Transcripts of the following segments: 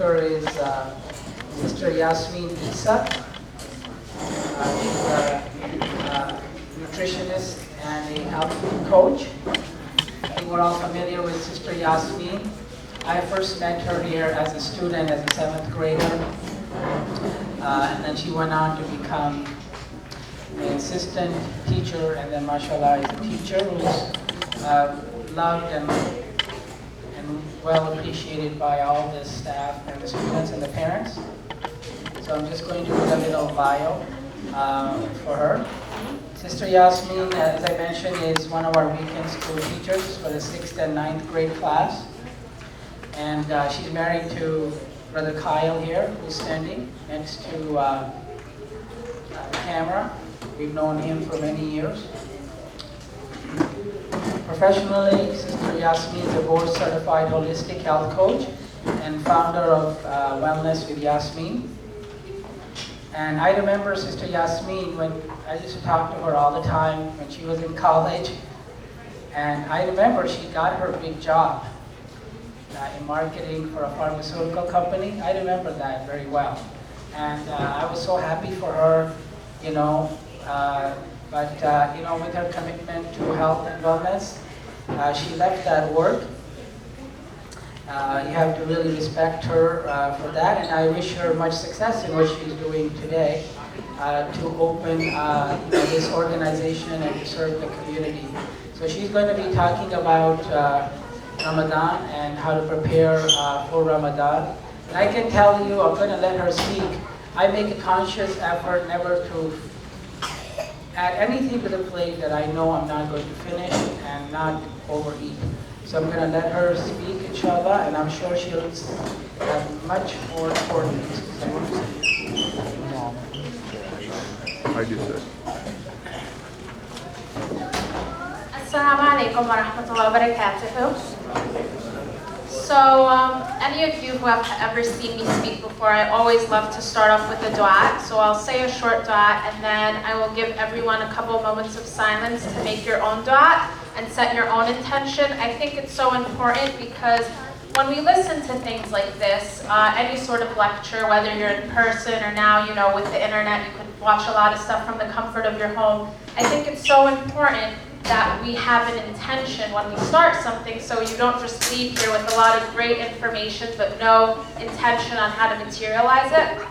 speaker is Sister Yasmin Isa. She's a nutritionist and a health coach. I think we're all familiar with Sister Yasmin. I first met her here as a student, as a 7th grader, and then she went on to become an assistant teacher, and then mashallah is a teacher who's loved and well appreciated by all the staff and the students and the parents. So I'm just going to read a little bio for her. Sister Yasmin, as I mentioned, is one of our weekend school teachers for the 6th and 9th grade class. And she's married to Brother Kyle here, who's standing next to the camera. We've known him for many years. Professionally, Sister Yasmin is a board-certified holistic health coach and founder of Wellness with Yasmin. And I remember Sister Yasmin when I used to talk to her all the time when she was in college. And I remember she got her big job in marketing for a pharmaceutical company. I remember that very well. And I was so happy for her, you know. But you know, with her commitment to health and wellness, she left that work. You have to really respect her for that, and I wish her much success in what she's doing today to open this organization and to serve the community. So she's going to be talking about Ramadan and how to prepare for Ramadan. And I can tell you, I'm going to let her speak. I make a conscious effort never to add anything to the plate that I know I'm not going to finish and not overeat. So I'm going to let her speak, inshallah, and I'm sure she'll have much more important things to say. I do say. Assalamu alaikum wa rahmatullahi wa barakatuhu. So, any of you who have ever seen me speak before, I always love to start off with a dua. So I'll say a short dua, and then I will give everyone a couple moments of silence to make your own dua and set your own intention. I think it's so important because when we listen to things like this, any sort of lecture, whether you're in person or now, you know, with the internet, you can watch a lot of stuff from the comfort of your home. I think it's so important that we have an intention when we start something, so you don't just leave here with a lot of great information but no intention on how to materialize it.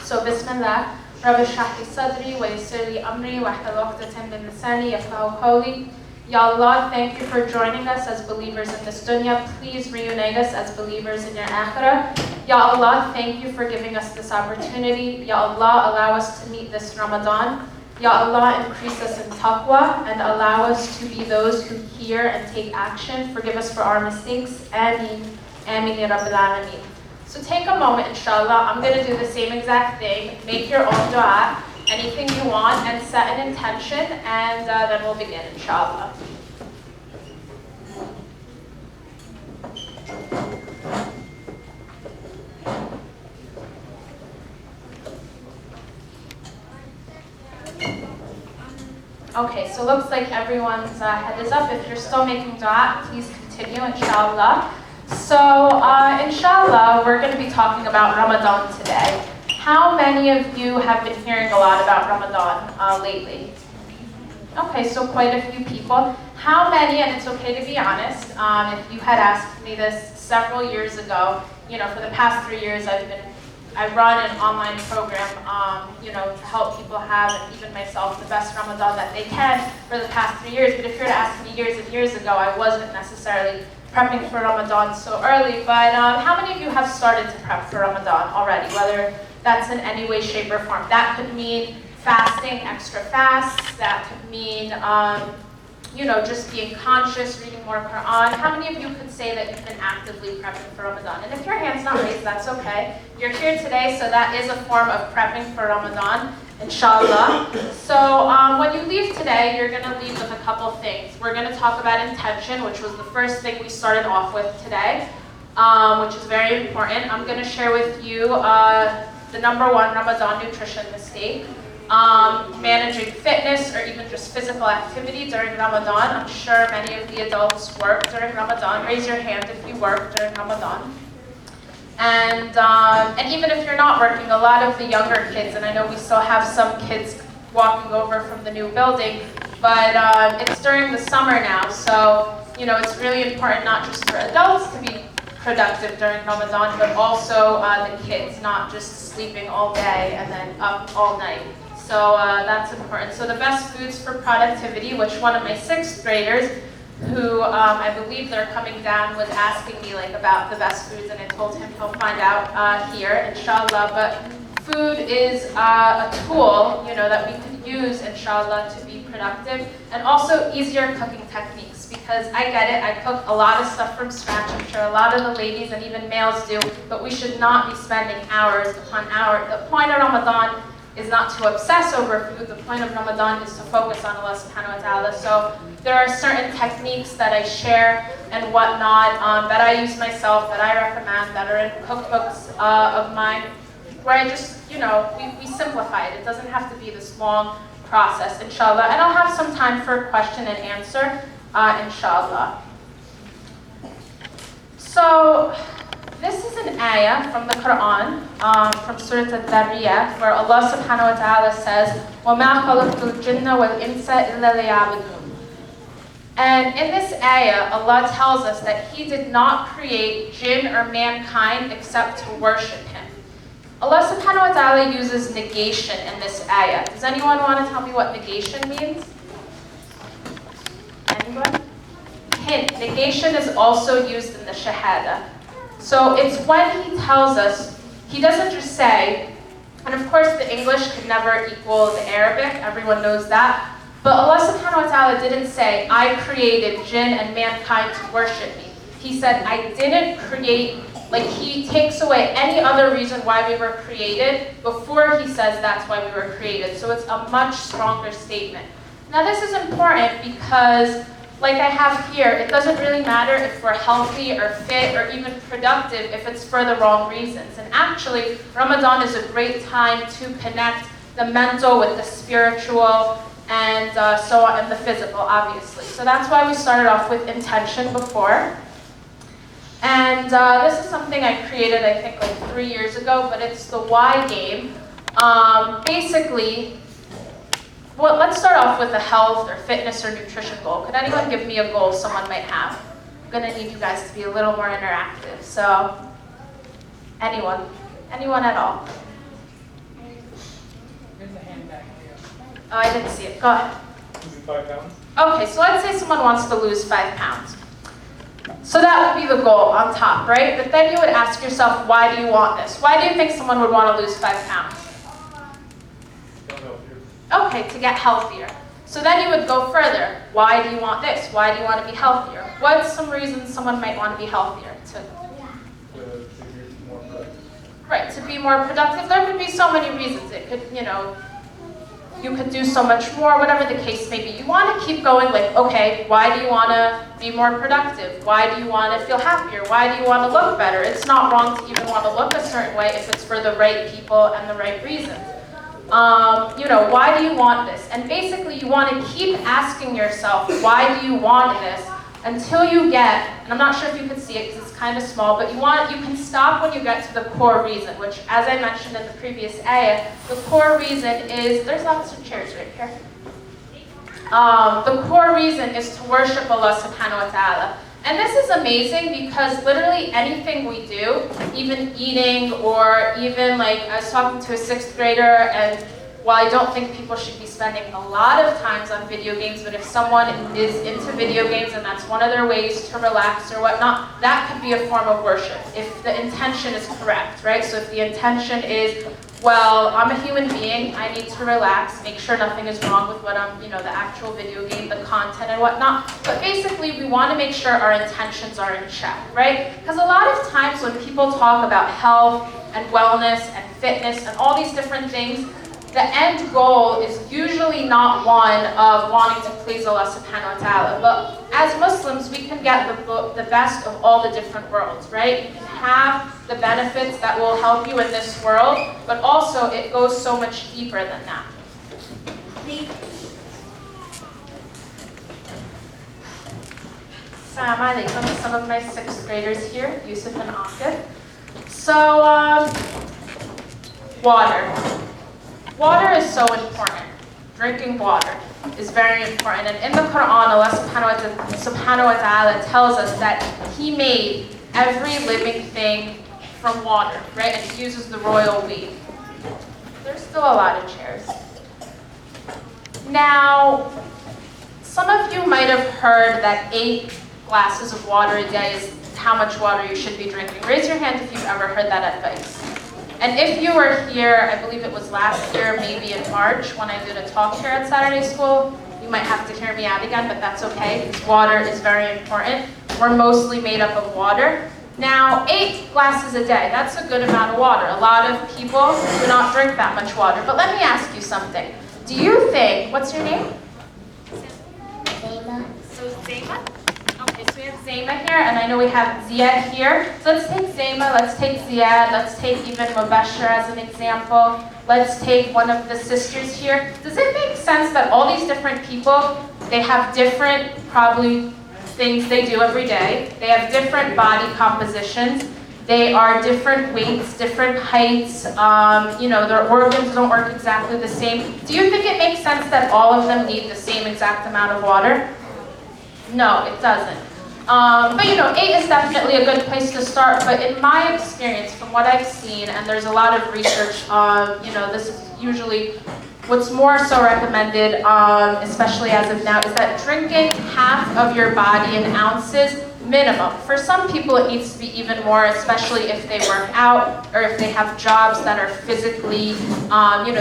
So Bismillah. Rabbi shrah li sadri wa yassir li amri wahlul 'uqdatan min lisani yafqahu qawli. Ya Allah, thank you for joining us as believers in this dunya. Please reunite us as believers in your akhirah. Ya Allah, thank you for giving us this opportunity. Ya Allah, allow us to meet this Ramadan. Ya Allah, increase us in taqwa and allow us to be those who hear and take action. Forgive us for our mistakes. Ameen. Ameen ya Rabbil Alameen. So take a moment, inshallah. I'm going to do the same exact thing. Make your own dua, anything you want, and set an intention, and then we'll begin, inshallah. Okay, so looks like everyone's head is up. If you're still making dua, please continue, inshallah. So, inshallah, we're going to be talking about Ramadan today. How many of you have been hearing a lot about Ramadan lately? Okay, so quite a few people. How many, and it's okay to be honest, if you had asked me this several years ago, you know, for the past 3 years I run an online program, you know, to help people have, and even myself, the best Ramadan that they can for the past 3 years. But if you were to ask me years and years ago, I wasn't necessarily prepping for Ramadan so early. But how many of you have started to prep for Ramadan already, whether that's in any way, shape, or form? That could mean fasting, extra fasts. That could mean, you know, just being conscious, reading more Quran. How many of you could say that you've been actively prepping for Ramadan? And if your hand's not raised, that's okay. You're here today, so that is a form of prepping for Ramadan, inshallah. So when you leave today, you're going to leave with a couple things. We're going to talk about intention, which was the first thing we started off with today, which is very important. I'm going to share with you the number one Ramadan nutrition mistake. Managing fitness or even just physical activity during Ramadan. I'm sure many of the adults work during Ramadan. Raise your hand if you work during Ramadan. And even if you're not working, a lot of the younger kids, and I know we still have some kids walking over from the new building, but it's during the summer now, so it's really important not just for adults to be productive during Ramadan, but also the kids, not just sleeping all day and then up all night. So that's important. So the best foods for productivity, which one of my 6th graders, who I believe they're coming down, was asking me about the best foods, and I told him he'll find out here, inshallah. But food is a tool, that we could use, inshallah, to be productive, and also easier cooking techniques, because I get it, I cook a lot of stuff from scratch. I'm sure a lot of the ladies and even males do, but we should not be spending hours upon hours. The point of Ramadan is not to obsess over food. The point of Ramadan is to focus on Allah subhanahu wa ta'ala. So there are certain techniques that I share and whatnot that I use myself, that I recommend, that are in cookbooks of mine, where I just, we simplify it. It doesn't have to be this long process, inshallah. And I'll have some time for question and answer, inshallah. So this is an ayah from the Quran, from Surah Al-Dhariyah, where Allah subhanahu wa ta'ala says, وَمَا خَلَقْتُ الْجِنَّ وَالْإِنسَ إِلَّا لِيَعْبُدُونَ. And in this ayah, Allah tells us that He did not create jinn or mankind except to worship Him. Allah subhanahu wa ta'ala uses negation in this ayah. Does anyone want to tell me what negation means? Anyone? Hint, negation is also used in the Shahada. So it's when He tells us, He doesn't just say, and of course the English could never equal the Arabic, everyone knows that, but Allah subhanahu wa ta'ala didn't say, I created jinn and mankind to worship me. He said, I didn't create, He takes away any other reason why we were created before He says that's why we were created. So it's a much stronger statement. Now this is important because, like I have here, it doesn't really matter if we're healthy or fit or even productive if it's for the wrong reasons. And actually, Ramadan is a great time to connect the mental with the spiritual and so on, and the physical, obviously. So that's why we started off with intention before. And this is something I created, I think, 3 years ago, but it's the why game. Basically, well, let's start off with a health or fitness or nutrition goal. Could anyone give me a goal someone might have? I'm going to need you guys to be a little more interactive. So, anyone? Anyone at all? There's a hand back here. Oh, I didn't see it. Go ahead. Losing 5 pounds? Okay, so let's say someone wants to lose 5 pounds. So that would be the goal on top, right? But then you would ask yourself, why do you want this? Why do you think someone would want to lose 5 pounds? Okay, to get healthier. So then you would go further. Why do you want this? Why do you want to be healthier? What's some reasons someone might want to be healthier? To be more productive. Right, to be more productive. There could be so many reasons. It could, you could do so much more, whatever the case may be. You want to keep going, okay, why do you want to be more productive? Why do you want to feel happier? Why do you want to look better? It's not wrong to even want to look a certain way if it's for the right people and the right reasons. Why do you want this? And basically you want to keep asking yourself, why do you want this? Until you get, and I'm not sure if you can see it because it's kind of small, but you can stop when you get to the core reason, which, as I mentioned in the previous ayah, the core reason is, there's lots of chairs right here. The core reason is to worship Allah subhanahu wa ta'ala. And this is amazing because literally anything we do, even eating or even I was talking to a 6th grader, and while I don't think people should be spending a lot of times on video games, but if someone is into video games and that's one of their ways to relax or whatnot, that could be a form of worship if the intention is correct, right? So if the intention is, well, I'm a human being, I need to relax, make sure nothing is wrong with what I'm, the actual video game, the content and whatnot. But basically, we want to make sure our intentions are in check, right? Because a lot of times when people talk about health and wellness and fitness and all these different things, the end goal is usually not one of wanting to please Allah subhanahu wa ta'ala. But as Muslims, we can get the best of all the different worlds, right? You can have the benefits that will help you in this world, but also it goes so much deeper than that. Assalamu alaikum. Some of my 6th graders here, Yusuf and Akif. So, water. Water is so important. Drinking water is very important. And in the Quran, Allah subhanahu wa ta'ala tells us that He made every living thing from water, right? And He uses the royal we. There's still a lot of chairs. Now, some of you might have heard that 8 glasses of water a day is how much water you should be drinking. Raise your hand if you've ever heard that advice. And if you were here, I believe it was last year, maybe in March, when I did a talk here at Saturday School, you might have to hear me out again, but that's okay, because water is very important. We're mostly made up of water. Now, 8 glasses a day, that's a good amount of water. A lot of people do not drink that much water. But let me ask you something. Do you think, what's your name? Zayma. So Zayma? Okay, so we have Zayma here, and I know we have Ziad here. So let's take Zayma, let's take Ziad, let's take even Mubashir as an example. Let's take one of the sisters here. Does it make sense that all these different people, they have different, probably, things they do every day. They have different body compositions. They are different weights, different heights. Their organs don't work exactly the same. Do you think it makes sense that all of them need the same exact amount of water? No, it doesn't. But 8 is definitely a good place to start. But in my experience, from what I've seen, and there's a lot of research, this is usually what's more so recommended, especially as of now, is that drinking half of your body in ounces minimum. For some people, it needs to be even more, especially if they work out or if they have jobs that are physically,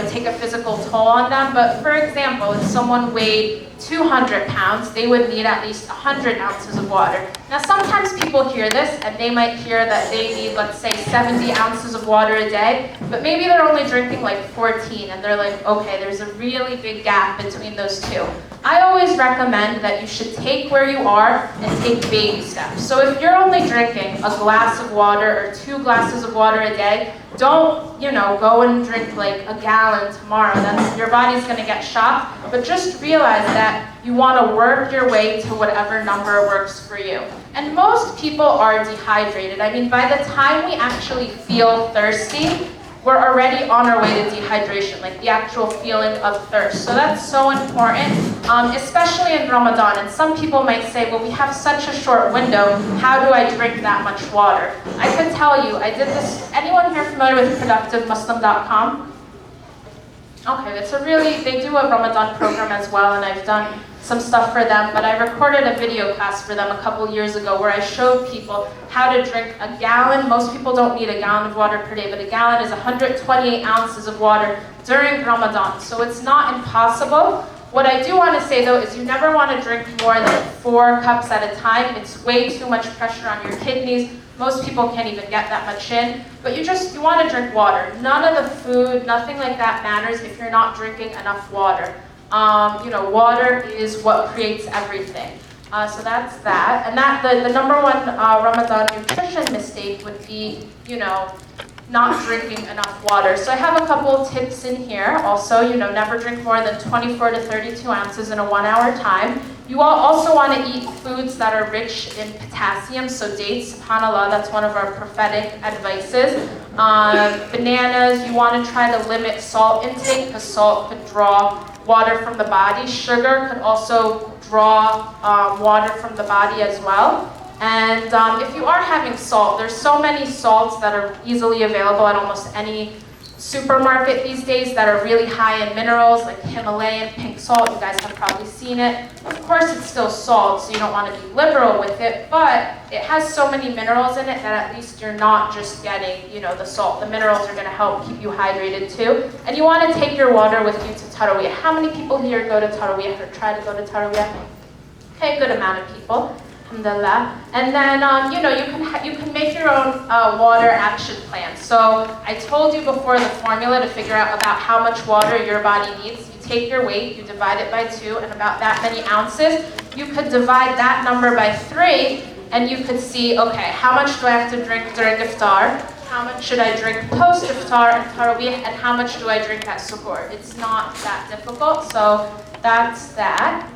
take a physical toll on them. But for example, if someone weighed 200 pounds, they would need at least 100 ounces of water. Now, sometimes people hear this and they might hear that they need, let's say, 70 ounces of water a day, but maybe they're only drinking like 14 and they're like, okay, there's a really big gap between those two. I always recommend that you should take where you are and take baby steps. So if you're only drinking a glass of water or 2 glasses of water a day, don't, go and drink like a gallon tomorrow. Then your body's gonna get shocked. But just realize that you wanna work your way to whatever number works for you. And most people are dehydrated. I mean, by the time we actually feel thirsty, we're already on our way to dehydration, like the actual feeling of thirst. So that's so important, especially in Ramadan. And some people might say, well, we have such a short window, how do I drink that much water? I could tell you, I did this, anyone here familiar with ProductiveMuslim.com? Okay, they do a Ramadan program as well, and I've done some stuff for them, but I recorded a video class for them a couple years ago where I showed people how to drink a gallon. Most people don't need a gallon of water per day, but a gallon is 128 ounces of water during Ramadan, so it's not impossible. What I do want to say though is you never want to drink more than 4 cups at a time. It's way too much pressure on your kidneys. Most people can't even get that much in, but you want to drink water. None of the food, nothing like that matters if you're not drinking enough water. Water is what creates everything. So that's that. And the number one Ramadan nutrition mistake would be, not drinking enough water. So I have a couple tips in here. Also, never drink more than 24 to 32 ounces in a 1-hour time. You all also want to eat foods that are rich in potassium. So dates, subhanAllah, that's one of our prophetic advices. Bananas, you want to try to limit salt intake because salt could draw water from the body. Sugar could also draw water from the body as well. And if you are having salt, there's so many salts that are easily available at almost any supermarket these days that are really high in minerals, like Himalayan pink salt. You guys have probably seen it. Of course, it's still salt, so you don't want to be liberal with it, but it has so many minerals in it that at least you're not just getting, the salt. The minerals are going to help keep you hydrated too. And you want to take your water with you to Taraweeh. How many people here go to Taraweeh or try to go to Taraweeh? Okay, good amount of people. Alhamdulillah. And then, you can make your own water action plan. So I told you before the formula to figure out about how much water your body needs. You take your weight, you divide it by 2, and about that many ounces. You could divide that number by 3, and you could see, okay, how much do I have to drink during iftar? How much should I drink post-iftar and Taraweeh? And how much do I drink at suhoor? It's not that difficult, so that's that.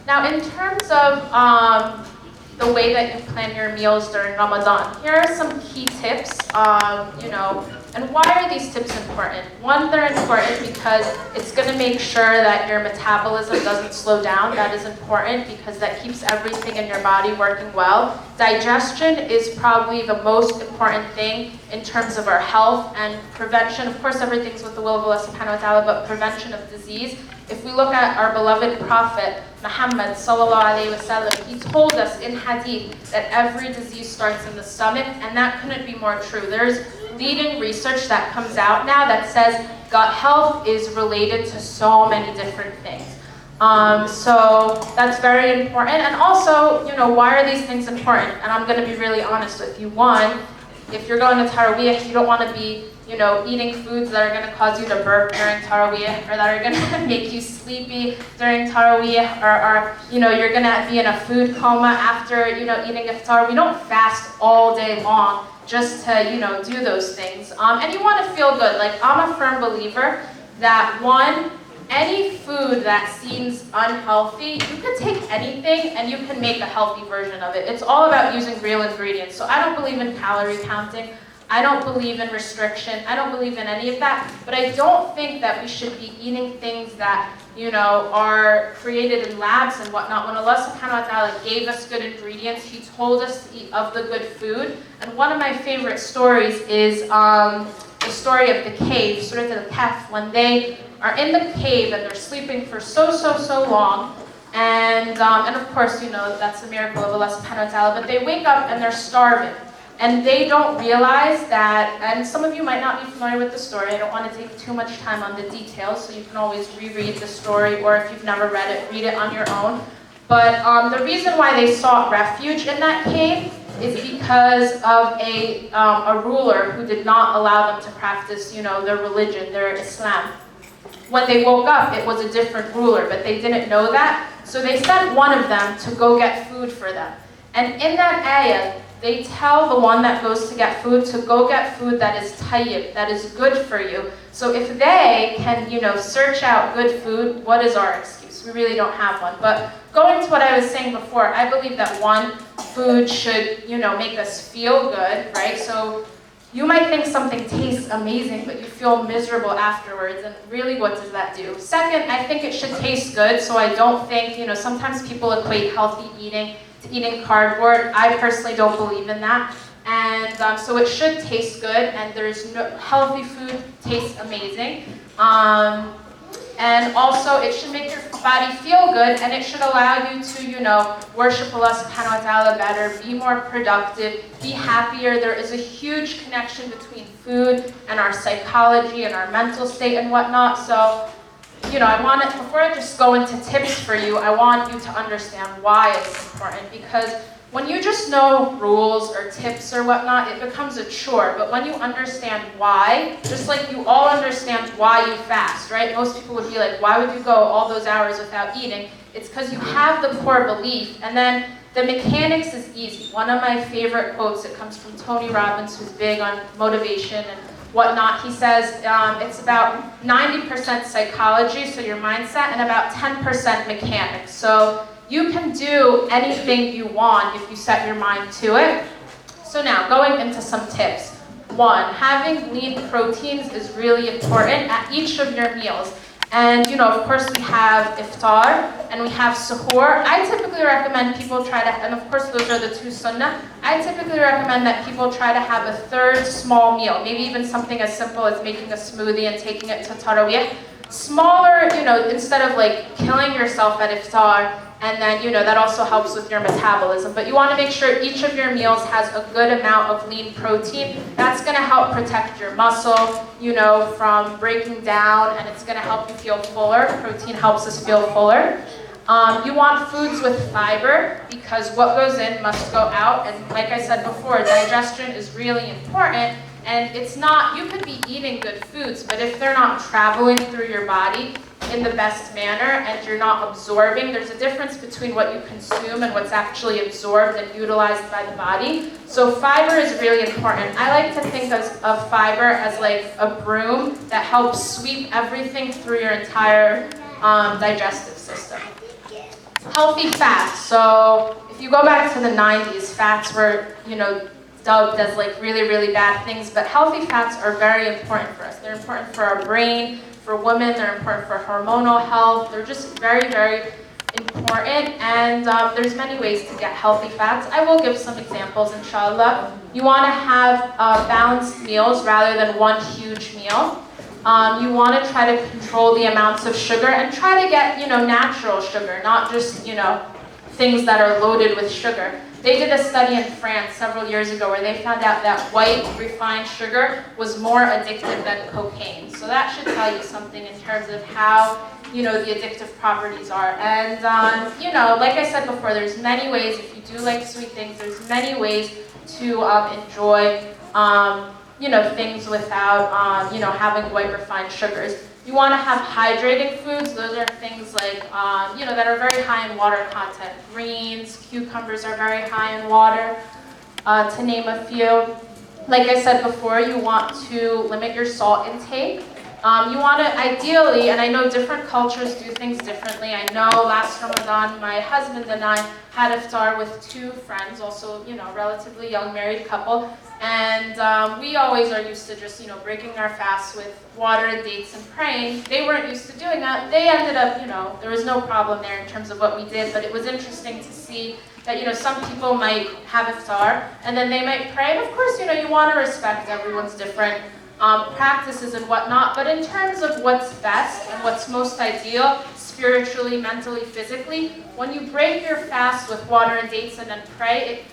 Now, in terms of the way that you plan your meals during Ramadan. Here are some key tips, and why are these tips important? One, they're important because it's going to make sure that your metabolism doesn't slow down. That is important because that keeps everything in your body working well. Digestion is probably the most important thing in terms of our health and prevention. Of course, everything's with the will of Allah subhanahu wa ta'ala, but prevention of disease. If we look at our beloved Prophet, Muhammad sallallahu alayhi wa sallam, he told us in hadith that every disease starts in the stomach, and that couldn't be more true. There's leading research that comes out now that says gut health is related to so many different things. So that's very important. And also, why are these things important? And I'm going to be really honest with you. One, if you're going to Taraweeh, you don't want to be eating foods that are going to cause you to burp during Taraweeh, or that are going to make you sleepy during Taraweeh, or you're going to be in a food coma after, eating iftar. We don't fast all day long just to, do those things. And you want to feel good. Like, I'm a firm believer that any food that seems unhealthy, you can take anything and you can make a healthy version of it. It's all about using real ingredients. So I don't believe in calorie counting. I don't believe in restriction. I don't believe in any of that. But I don't think that we should be eating things that, are created in labs and whatnot. When Allah subhanahu wa ta'ala gave us good ingredients, He told us to eat of the good food. And one of my favorite stories is the story of the cave, Surah Al-Kahf, when they are in the cave and they're sleeping for so long. And of course, that's a miracle of Allah subhanahu wa ta'ala. But they wake up and they're starving. And they don't realize that, and some of you might not be familiar with the story. I don't want to take too much time on the details, so you can always reread the story, or if you've never read it, read it on your own. But the reason why they sought refuge in that cave is because of a ruler who did not allow them to practice, their religion, their Islam. When they woke up, it was a different ruler, but they didn't know that. So they sent one of them to go get food for them. And in that ayah, they tell the one that goes to get food to go get food that is tayyib, that is good for you. So if they can, search out good food, what is our excuse? We really don't have one. But going to what I was saying before, I believe that food should, make us feel good, right? So you might think something tastes amazing, but you feel miserable afterwards, and really, what does that do? Second, I think it should taste good, so I don't think, sometimes people equate healthy eating to eating cardboard. I personally don't believe in that. And so it should taste good, and healthy food tastes amazing. And also, it should make your body feel good, and it should allow you to, worship Allah subhanahu wa ta'ala better, be more productive, be happier. There is a huge connection between food and our psychology and our mental state and whatnot. So, before I just go into tips for you, I want you to understand why it's important. Because when you just know rules or tips or whatnot, it becomes a chore. But when you understand why, just like you all understand why you fast, right? Most people would be like, why would you go all those hours without eating? It's because you have the core belief. And then the mechanics is easy. One of my favorite quotes, it comes from Tony Robbins, who's big on motivation and whatnot. He says it's about 90% psychology, so your mindset, and about 10% mechanics. So you can do anything you want if you set your mind to it. So now, going into some tips. One, having lean proteins is really important at each of your meals. And of course we have iftar and we have suhoor. I typically recommend people try to, and of course those are the two sunnah. I typically recommend that people try to have a third small meal, maybe even something as simple as making a smoothie and taking it to Taraweeh. Smaller, instead of like killing yourself at iftar, and then, that also helps with your metabolism. But you want to make sure each of your meals has a good amount of lean protein. That's going to help protect your muscle, from breaking down, and it's going to help you feel fuller. Protein helps us feel fuller. You want foods with fiber, because what goes in must go out. And like I said before, digestion is really important. And it's not, you could be eating good foods, but if they're not traveling through your body in the best manner and you're not absorbing, there's a difference between what you consume and what's actually absorbed and utilized by the body. So fiber is really important. I like to think of fiber as like a broom that helps sweep everything through your entire digestive system. Healthy fats. So if you go back to the 90s, fats were, dubbed as like really, really bad things, but healthy fats are very important for us. They're important for our brain, for women, they're important for hormonal health. They're just very, very important, and there's many ways to get healthy fats. I will give some examples, inshallah. You want to have balanced meals rather than one huge meal. You want to try to control the amounts of sugar and try to get, natural sugar, not just, things that are loaded with sugar. They did a study in France several years ago where they found out that white refined sugar was more addictive than cocaine. So that should tell you something in terms of how, the addictive properties are. And, like I said before, there's many ways, if you do like sweet things, there's many ways to enjoy, things without, having white refined sugars. You want to have hydrating foods. Those are things like, that are very high in water content. Greens, cucumbers are very high in water, to name a few. Like I said before, you want to limit your salt intake. You want to ideally, and I know different cultures do things differently. I know last Ramadan, my husband and I had iftar with 2 friends, also, relatively young married couple. And we always are used to just, breaking our fast with water and dates and praying. They weren't used to doing that. They ended up, there was no problem there in terms of what we did, but it was interesting to see that, some people might have iftar and then they might pray. And of course, you want to respect everyone's different practices and whatnot, but in terms of what's best and what's most ideal, spiritually, mentally, physically, when you break your fast with water and dates and then pray, it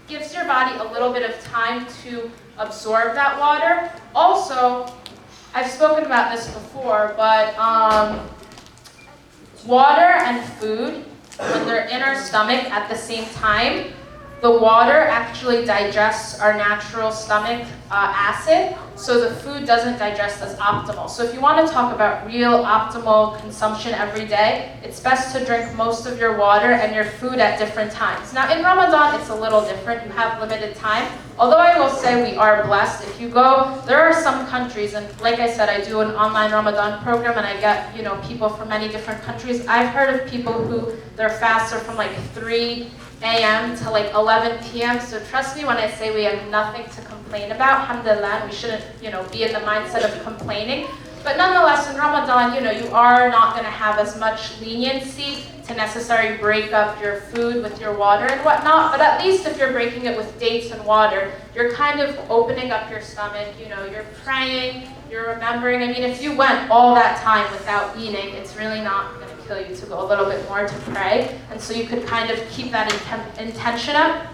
gives your body a little bit of time to absorb that water. Also, I've spoken about this before, but water and food, when they're in our stomach at the same time, the water actually digests our natural stomach acid, so the food doesn't digest as optimal. So if you want to talk about real optimal consumption every day, it's best to drink most of your water and your food at different times. Now in Ramadan, it's a little different. You have limited time. Although I will say we are blessed. If you go, there are some countries, and like I said, I do an online Ramadan program and I get, people from many different countries. I've heard of people who their fasts are from like 3 a.m. to like 11 p.m. So trust me when I say we have nothing to complain about. Alhamdulillah, we shouldn't, be in the mindset of complaining. But nonetheless, in Ramadan, you are not going to have as much leniency to necessarily break up your food with your water and whatnot. But at least if you're breaking it with dates and water, you're kind of opening up your stomach. You're praying, you're remembering. I mean, if you went all that time without eating, it's really not going to kill you to go a little bit more to pray. And so you could kind of keep that intention up.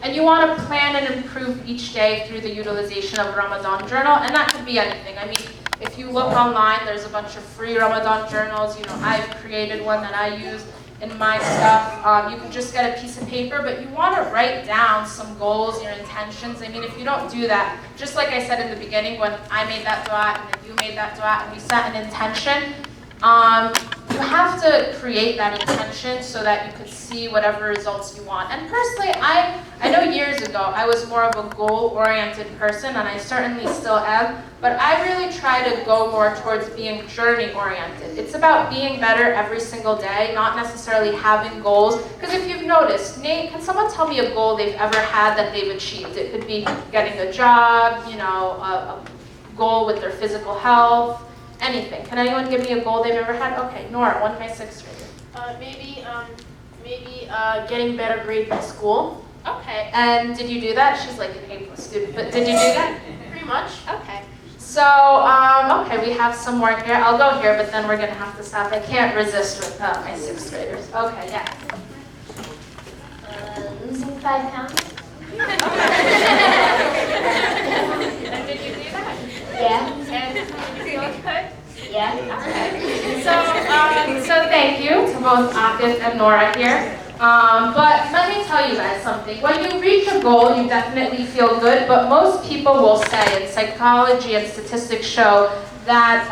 And you want to plan and improve each day through the utilization of a Ramadan journal, and that could be anything. I mean, if you look online, there's a bunch of free Ramadan journals. I've created one that I use in my stuff. You can just get a piece of paper, but you want to write down some goals, your intentions. I mean, if you don't do that, just like I said in the beginning when I made that dua and then you made that dua and we set an intention, you have to create that intention so that you could see whatever results you want. And personally, I know years ago I was more of a goal-oriented person, and I certainly still am, but I really try to go more towards being journey-oriented. It's about being better every single day, not necessarily having goals. Because if you've noticed, Nate, can someone tell me a goal they've ever had that they've achieved? It could be getting a job, a goal with their physical health, anything. Can anyone give me a goal they've ever had? Okay, Nora, one of my 6th graders. Maybe getting better grades in school. Okay, and did you do that? She's like an A+ student, but did you do that? Pretty much. Okay. So, okay, we have some more here. I'll go here, but then we're gonna have to stop. I can't resist with my 6th graders. Okay, yeah. Losing 5 pounds. And did you do that? Yeah. And you feel good? Yeah. Okay. So thank you to both Akif and Nora here. But let me tell you guys something. When you reach a goal, you definitely feel good, but most people will say, and psychology and statistics show, that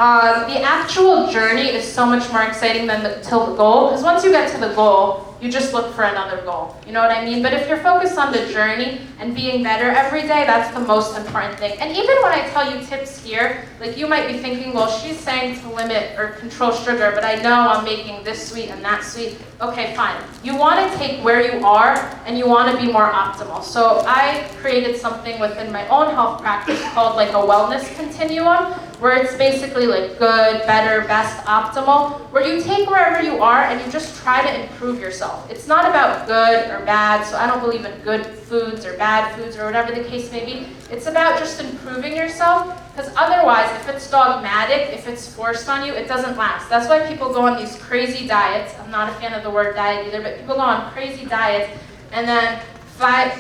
the actual journey is so much more exciting than till the goal, because once you get to the goal, you just look for another goal. You know what I mean? But if you're focused on the journey and being better every day, that's the most important thing. And even when I tell you tips here, like you might be thinking, well, she's saying to limit or control sugar, but I know I'm making this sweet and that sweet. Okay, fine. You want to take where you are and you want to be more optimal. So I created something within my own health practice called like a wellness continuum, where it's basically like good, better, best, optimal, where you take wherever you are and you just try to improve yourself. It's not about good or bad, so I don't believe in good foods or bad foods or whatever the case may be. It's about just improving yourself, because otherwise, if it's dogmatic, if it's forced on you, it doesn't last. That's why people go on these crazy diets. I'm not a fan of the word diet either, but people go on crazy diets, and then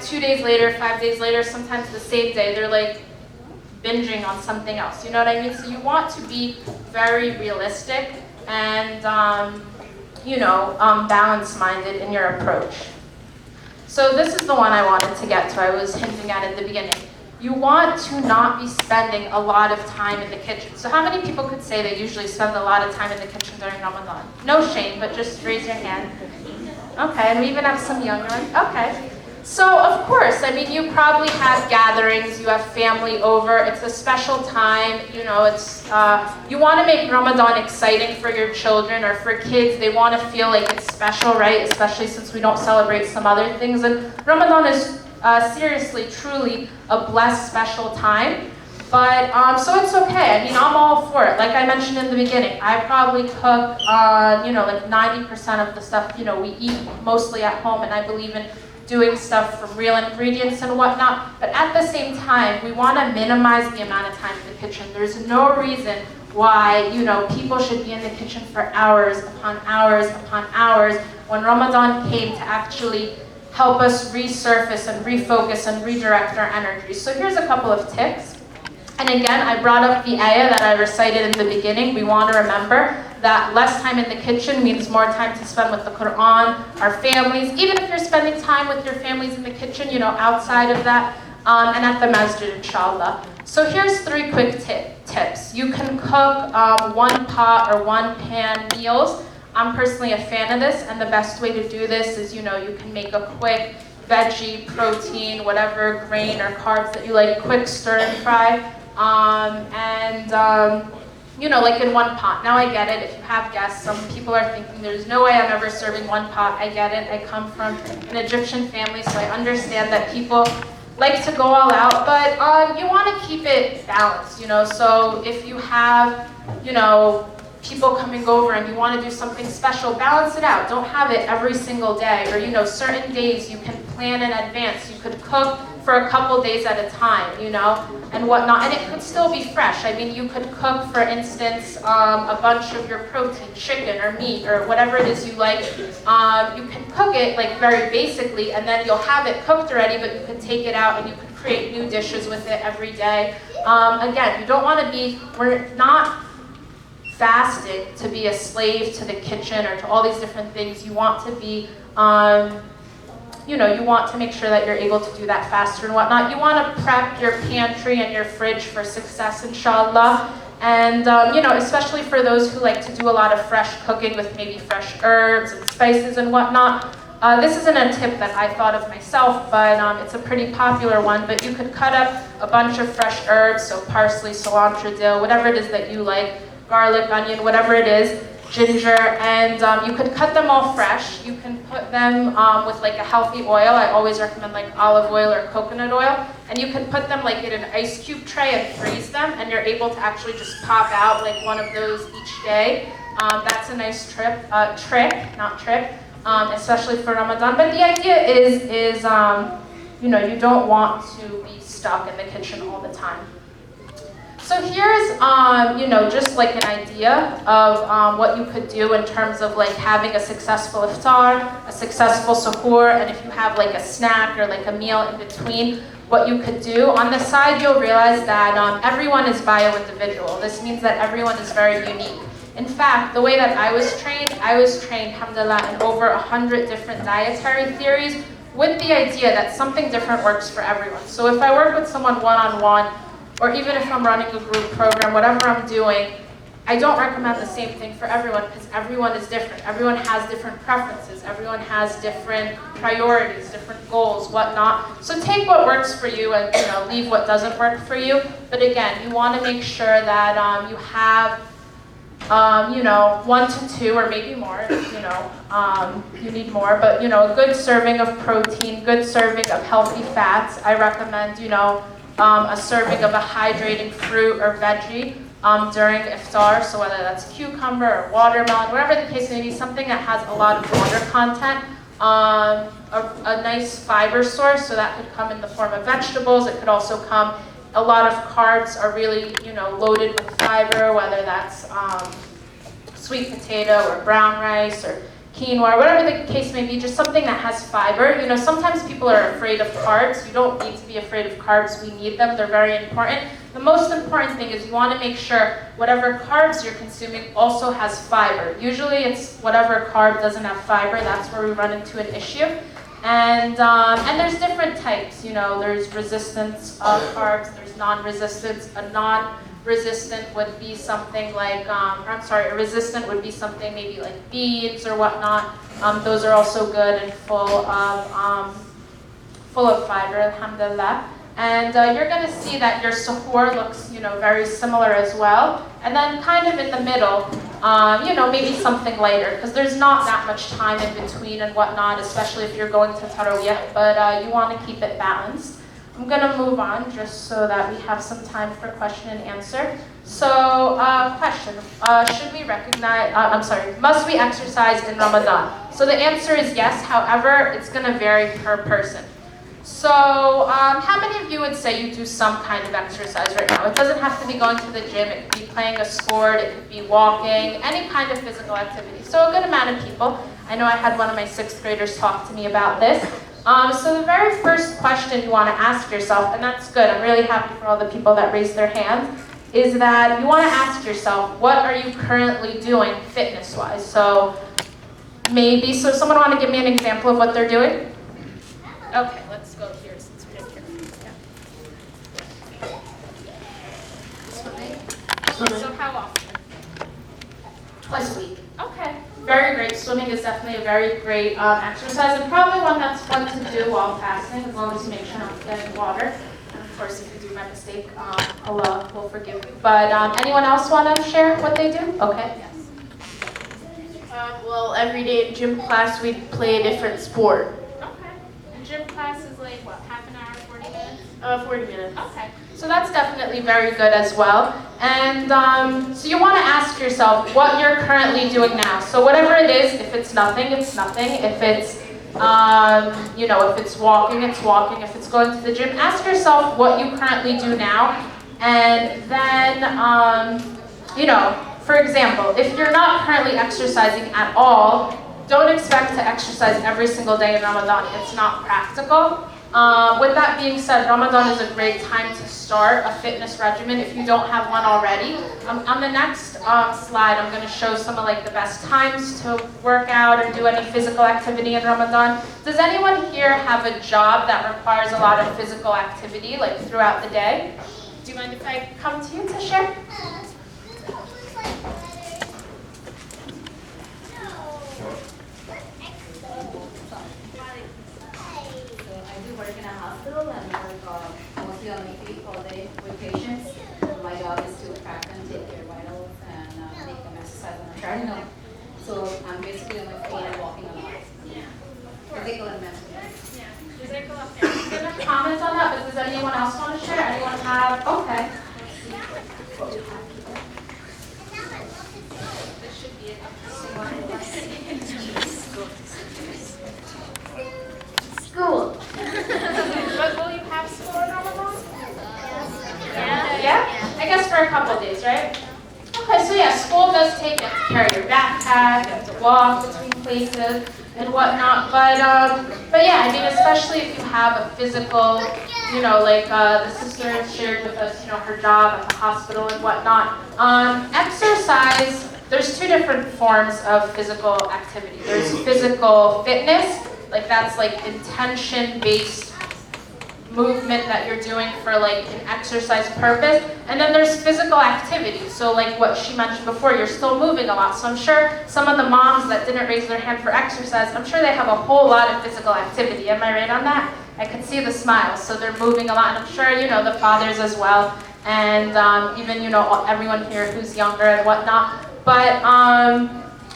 2 days later, 5 days later, sometimes the same day, they're like, binging on something else, you know what I mean? So you want to be very realistic and, balance-minded in your approach. So this is the one I wanted to get to, I was hinting at the beginning. You want to not be spending a lot of time in the kitchen. So how many people could say they usually spend a lot of time in the kitchen during Ramadan? No shame, but just raise your hand. Okay, and we even have some younger ones. Okay. So, of course, I mean, you probably have gatherings, you have family over, it's a special time, you know, it's, you want to make Ramadan exciting for your children or for kids. They want to feel like it's special, right? Especially since we don't celebrate some other things. And Ramadan is seriously, truly a blessed, special time. But, so it's okay. I mean, I'm all for it. Like I mentioned in the beginning, I probably cook, like 90% of the stuff, we eat mostly at home, and I believe in doing stuff from real ingredients and whatnot, but at the same time, we want to minimize the amount of time in the kitchen. There's no reason why, people should be in the kitchen for hours upon hours upon hours when Ramadan came to actually help us resurface and refocus and redirect our energy. So here's a couple of tips. And again, I brought up the ayah that I recited in the beginning. We want to remember that less time in the kitchen means more time to spend with the Quran, our families, even if you're spending time with your families in the kitchen, outside of that, and at the masjid, inshallah. So here's 3 quick tips. You can cook one pot or one pan meals. I'm personally a fan of this, and the best way to do this is, you can make a quick veggie, protein, whatever grain or carbs that you like, quick stir and fry, like in one pot. Now I get it, if you have guests, some people are thinking there's no way I'm ever serving one pot. I get it, I come from an Egyptian family, so I understand that people like to go all out, but you want to keep it balanced, so if you have, people coming over and you want to do something special, balance it out. Don't have it every single day, or certain days you can plan in advance. You could cook for a couple days at a time, and whatnot, and it could still be fresh. I mean, you could cook, for instance, a bunch of your protein, chicken or meat or whatever it is you like. You can cook it like very basically, and then you'll have it cooked already, but you could take it out and you could create new dishes with it every day. Again, you don't want to be, we're not fasting to be a slave to the kitchen or to all these different things. You want to be, you want to make sure that you're able to do that faster and whatnot. You want to prep your pantry and your fridge for success, inshallah. And, especially for those who like to do a lot of fresh cooking with maybe fresh herbs and spices and whatnot. This isn't a tip that I thought of myself, but it's a pretty popular one. But you could cut up a bunch of fresh herbs, so parsley, cilantro, dill, whatever it is that you like, garlic, onion, whatever it is, ginger, and you could cut them all fresh. You can put them with like a healthy oil. I always recommend like olive oil or coconut oil. And you can put them like in an ice cube tray and freeze them, and you're able to actually just pop out like one of those each day. That's a nice trick, especially for Ramadan. But the idea is you don't want to be stuck in the kitchen all the time. So here's, just like an idea of what you could do in terms of like having a successful iftar, a successful suhoor, and if you have like a snack or like a meal in between, what you could do. On the side, you'll realize that everyone is bio-individual. This means that everyone is very unique. In fact, the way that I was trained, alhamdulillah, in over 100 different dietary theories with the idea that something different works for everyone. So if I work with someone one-on-one, or even if I'm running a group program, whatever I'm doing, I don't recommend the same thing for everyone because everyone is different. Everyone has different preferences. Everyone has different priorities, different goals, whatnot. So take what works for you and leave what doesn't work for you. But again, you want to make sure that you have 1 to 2 or maybe more. You need more, but a good serving of protein, good serving of healthy fats. I recommend a serving of a hydrating fruit or veggie during iftar, so whether that's cucumber or watermelon, whatever the case may be, something that has a lot of water content, a nice fiber source, so that could come in the form of vegetables. It could also come, a lot of carbs are really loaded with fiber, whether that's sweet potato or brown rice or quinoa, whatever the case may be, just something that has fiber. Sometimes people are afraid of carbs. You don't need to be afraid of carbs. We need them. They're very important. The most important thing is you want to make sure whatever carbs you're consuming also has fiber. Usually it's whatever carb doesn't have fiber, that's where we run into an issue. And there's different types. There's resistance of carbs, there's non-resistance. A non-resistant would be something like, a resistant would be something maybe like beans or whatnot. Those are also good and full of fiber, alhamdulillah. And you're going to see that your suhoor looks, very similar as well. And then kind of in the middle, maybe something lighter, because there's not that much time in between and whatnot, especially if you're going to Tarawih, but you want to keep it balanced. I'm going to move on just so that we have some time for question and answer. So, question, must we exercise in Ramadan? So the answer is yes, however, it's going to vary per person. So, how many of you would say you do some kind of exercise right now? It doesn't have to be going to the gym, it could be playing a sport, it could be walking, any kind of physical activity. So a good amount of people. I know I had one of my 6th graders talk to me about this. So the very first question you want to ask yourself, and that's good, I'm really happy for all the people that raised their hands, is that you want to ask yourself, what are you currently doing fitness-wise? So someone want to give me an example of what they're doing? Okay, let's go here since we didn't hear. Yeah. Swimming. So how often? Twice a week. Okay, very great. Swimming is definitely a very great exercise and probably one that's fun to do while fasting, as long as you make sure not to get in water. And of course, if you do my mistake, Allah will forgive you. But anyone else want to share what they do? Okay. Yes. Well, every day in gym class we play a different sport. Gym class is like, what, half an hour, 40 minutes? 40 minutes. Okay, so that's definitely very good as well. And so you want to ask yourself what you're currently doing now. So whatever it is, if it's nothing, it's nothing. If it's, if it's walking, it's walking. If it's going to the gym, ask yourself what you currently do now. And then, for example, if you're not currently exercising at all, don't expect to exercise every single day in Ramadan. It's not practical. With that being said, Ramadan is a great time to start a fitness regimen if you don't have one already. On the next slide, I'm going to show some of the best times to work out or do any physical activity in Ramadan. Does anyone here have a job that requires a lot of physical activity, throughout the day? Do you mind if I come to you to share? Work in a hospital and work mostly on my feet all day with patients. My job is to track them, take their vitals, and make them exercise on a treadmill. So I'm basically on my feet and walking a lot. Physical and mental. Yeah, physical. Okay. I'm going to comment on that, but does anyone else want to share? Anyone have? Okay. This should be School. But will you have school in Ramadan? Yeah? I guess for a couple of days, right? Okay, so yeah, school does take, you have to carry your backpack, you have to walk between places and whatnot, but yeah, I mean, especially if you have a physical, the sister shared with us, her job at the hospital and whatnot. Exercise, there's 2 different forms of physical activity. There's physical fitness, that's intention-based movement that you're doing for like an exercise purpose. And then there's physical activity. So like what she mentioned before, you're still moving a lot. So I'm sure some of the moms that didn't raise their hand for exercise, I'm sure they have a whole lot of physical activity. Am I right on that? I could see the smiles. So they're moving a lot. And I'm sure, you know, the fathers as well. And even, you know, everyone here who's younger and whatnot. But